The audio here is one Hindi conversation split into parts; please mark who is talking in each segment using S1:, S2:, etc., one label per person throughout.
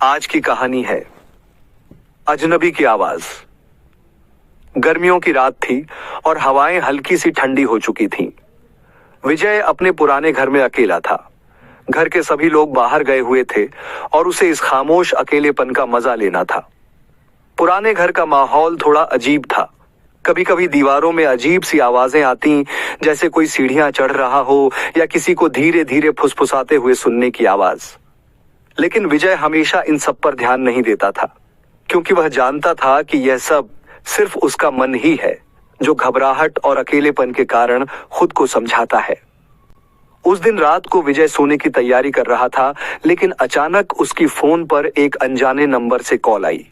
S1: आज की कहानी है अजनबी की आवाज। गर्मियों की रात थी और हवाएं हल्की सी ठंडी हो चुकी थीं। विजय अपने पुराने घर में अकेला था। घर के सभी लोग बाहर गए हुए थे और उसे इस खामोश अकेलेपन का मजा लेना था। पुराने घर का माहौल थोड़ा अजीब था। कभी कभी दीवारों में अजीब सी आवाजें आती, जैसे कोई सीढ़ियां चढ़ रहा हो या किसी को धीरे धीरे फुसफुसाते हुए सुनने की आवाज। लेकिन विजय हमेशा इन सब पर ध्यान नहीं देता था, क्योंकि वह जानता था कि यह सब सिर्फ उसका मन ही है, जो घबराहट और अकेलेपन के कारण खुद को समझाता है। उस दिन रात को विजय सोने की तैयारी कर रहा था, लेकिन अचानक उसकी फोन पर एक अनजाने नंबर से कॉल आई।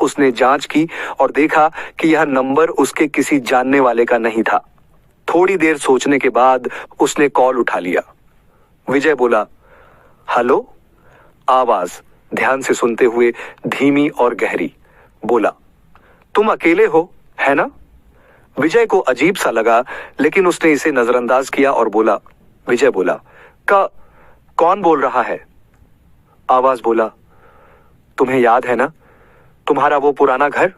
S1: उसने जांच की और देखा कि यह नंबर उसके किसी जानने वाले का नहीं था। थोड़ी देर सोचने के बाद उसने कॉल उठा लिया। विजय बोला, हेलो। आवाज ध्यान से सुनते हुए धीमी और गहरी। बोला, तुम अकेले हो, है ना? विजय को अजीब सा लगा, लेकिन उसने इसे नजरअंदाज किया और बोला। विजय बोला, कौन बोल रहा है? आवाज बोला, तुम्हें याद है ना, तुम्हारा वो पुराना घर?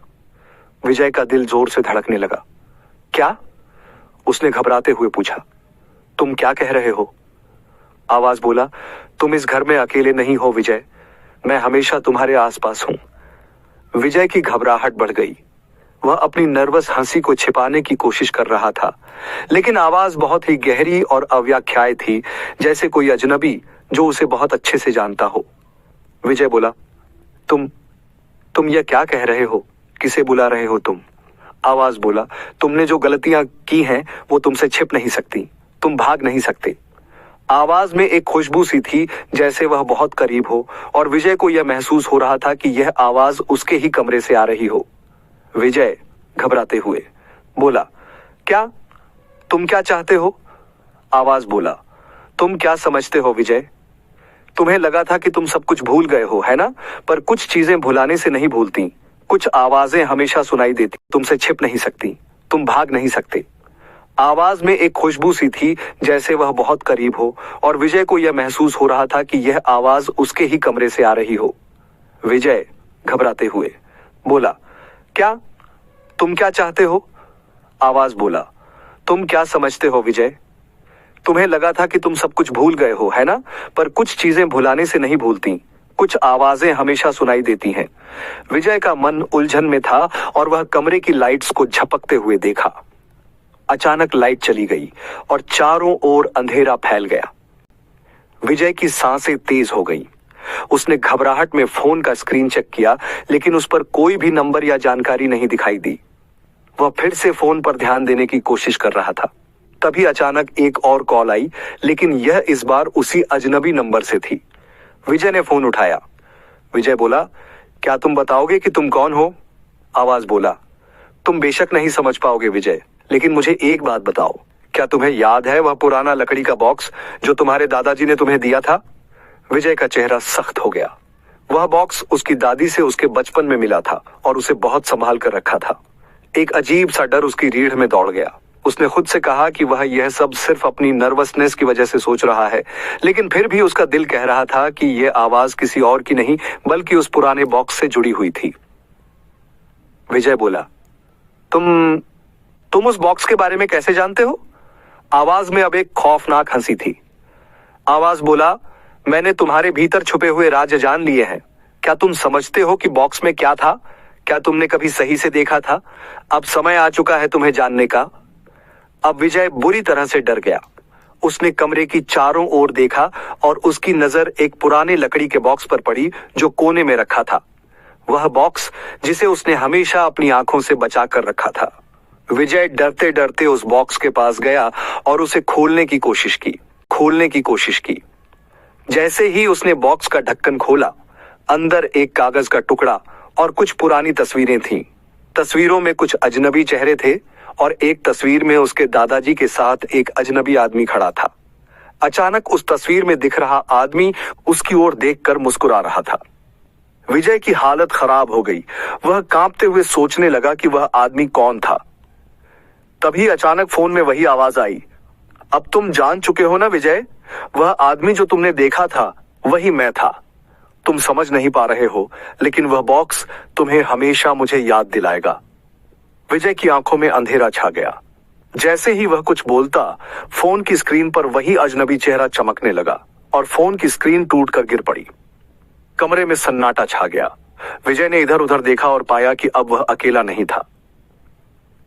S1: विजय का दिल जोर से धड़कने लगा। क्या? उसने घबराते हुए पूछा। तुम क्या कह रहे हो? आवाज बोला, तुम इस घर में अकेले नहीं हो विजय, मैं हमेशा तुम्हारे आसपास हूं। विजय की घबराहट बढ़ गई। वह अपनी नर्वस हंसी को छिपाने की कोशिश कर रहा था, लेकिन आवाज बहुत ही गहरी और अव्याख्याय थी, जैसे कोई अजनबी जो उसे बहुत अच्छे से जानता हो। विजय बोला, तुम यह क्या कह रहे हो? किसे बुला रहे हो तुम? आवाज बोला, तुमने जो गलतियां की हैं वो तुमसे छिप नहीं सकती, तुम भाग नहीं सकते। आवाज में एक खुशबू सी थी, जैसे वह बहुत करीब हो, और विजय को यह महसूस हो रहा था कि यह आवाज उसके ही कमरे से आ रही हो। विजय घबराते हुए बोला, तुम क्या चाहते हो? आवाज बोला, तुम क्या समझते हो विजय? तुम्हें लगा था कि तुम सब कुछ भूल गए हो, है ना? पर कुछ चीजें भुलाने से नहीं भूलती। कुछ आवाजें हमेशा सुनाई देती, तुमसे छिप नहीं सकती, तुम भाग नहीं सकते। आवाज में एक खुशबू सी थी, जैसे वह बहुत करीब हो, और विजय को यह महसूस हो रहा था कि यह आवाज उसके ही कमरे से आ रही हो। विजय घबराते हुए बोला, तुम क्या चाहते हो? आवाज बोला, तुम क्या समझते हो विजय? तुम्हें लगा था कि तुम सब कुछ भूल गए हो, है ना? पर कुछ चीजें भुलाने से नहीं भूलती, कुछ आवाजें हमेशा सुनाई देती हैं। विजय का मन उलझन में था और वह कमरे की लाइट्स को झपकते हुए देखा। अचानक लाइट चली गई और चारों ओर अंधेरा फैल गया। विजय की सांसें तेज हो गईं। उसने घबराहट में फोन का स्क्रीन चेक किया, लेकिन उस पर कोई भी नंबर या जानकारी नहीं दिखाई दी। वह फिर से फोन पर ध्यान देने की कोशिश कर रहा था। तभी अचानक एक और कॉल आई, लेकिन यह इस बार उसी अजनबी नंबर से थी। विजय ने फोन उठाया। विजय बोला, क्या तुम बताओगे कि तुम कौन हो? आवाज बोला, तुम बेशक नहीं समझ पाओगे विजय, लेकिन मुझे एक बात बताओ, क्या तुम्हें याद है वह पुराना लकड़ी का बॉक्स जो तुम्हारे दादाजी ने तुम्हें दिया था? विजय का चेहरा सख्त हो गया। वह बॉक्स उसकी दादी से उसके बचपन में मिला था और उसे बहुत संभाल कर रखा था। एक अजीब सा डर उसकी रीढ़ में दौड़ गया। उसने खुद से कहा कि वह यह सब सिर्फ अपनी नर्वसनेस की वजह से सोच रहा है, लेकिन फिर भी उसका दिल कह रहा था कि यह आवाज किसी और की नहीं, बल्कि उस पुराने बॉक्स से जुड़ी हुई थी। विजय बोला, तुम उस बॉक्स के बारे में कैसे जानते हो? आवाज में अब एक खौफनाक हंसी थी। आवाज बोला, मैंने तुम्हारे भीतर छुपे हुए राज जान लिए हैं। क्या तुम समझते हो कि बॉक्स में क्या था? क्या तुमने कभी सही से देखा था? अब समय आ चुका है तुम्हें जानने का। अब विजय बुरी तरह से डर गया। उसने कमरे की चारों ओर देखा और उसकी नजर एक पुराने लकड़ी के बॉक्स पर पड़ी, जो कोने में रखा था। वह बॉक्स जिसे उसने हमेशा अपनी आंखों से बचा कर रखा था। विजय डरते डरते उस बॉक्स के पास गया और उसे खोलने की कोशिश की। जैसे ही उसने बॉक्स का ढक्कन खोला, अंदर एक कागज का टुकड़ा और कुछ पुरानी तस्वीरें थीं। तस्वीरों में कुछ अजनबी चेहरे थे और एक तस्वीर में उसके दादाजी के साथ एक अजनबी आदमी खड़ा था। अचानक उस तस्वीर में दिख रहा आदमी उसकी ओर देखकर मुस्कुरा रहा था। विजय की हालत खराब हो गई। वह कांपते हुए सोचने लगा कि वह आदमी कौन था। तभी अचानक फोन में वही आवाज आई, अब तुम जान चुके हो ना विजय, वह आदमी जो तुमने देखा था वही मैं था। तुम समझ नहीं पा रहे हो, लेकिन वह बॉक्स तुम्हें हमेशा मुझे याद दिलाएगा। विजय की आंखों में अंधेरा छा गया। जैसे ही वह कुछ बोलता, फोन की स्क्रीन पर वही अजनबी चेहरा चमकने लगा और फोन की स्क्रीन टूटकर गिर पड़ी। कमरे में सन्नाटा छा गया। विजय ने इधर उधर देखा और पाया कि अब वह अकेला नहीं था।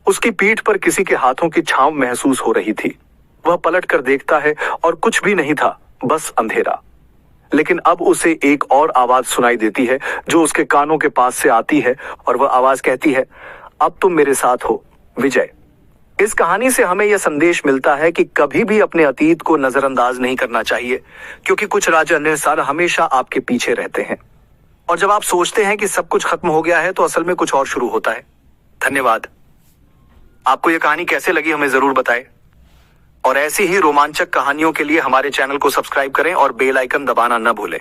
S1: उसकी पीठ पर किसी के हाथों की छांव महसूस हो रही थी। वह पलटकर देखता है और कुछ भी नहीं था, बस अंधेरा। लेकिन अब उसे एक और आवाज सुनाई देती है जो उसके कानों के पास से आती है, और वह आवाज कहती है, अब तुम मेरे साथ हो विजय। इस कहानी से हमें यह संदेश मिलता है कि कभी भी अपने अतीत को नजरअंदाज नहीं करना चाहिए, क्योंकि कुछ राज अन्यसार हमेशा आपके पीछे रहते हैं। और जब आप सोचते हैं कि सब कुछ खत्म हो गया है, तो असल में कुछ और शुरू होता है। धन्यवाद। आपको यह कहानी कैसे लगी हमें जरूर बताएं, और ऐसी ही रोमांचक कहानियों के लिए हमारे चैनल को सब्सक्राइब करें और बेल आइकन दबाना न भूलें।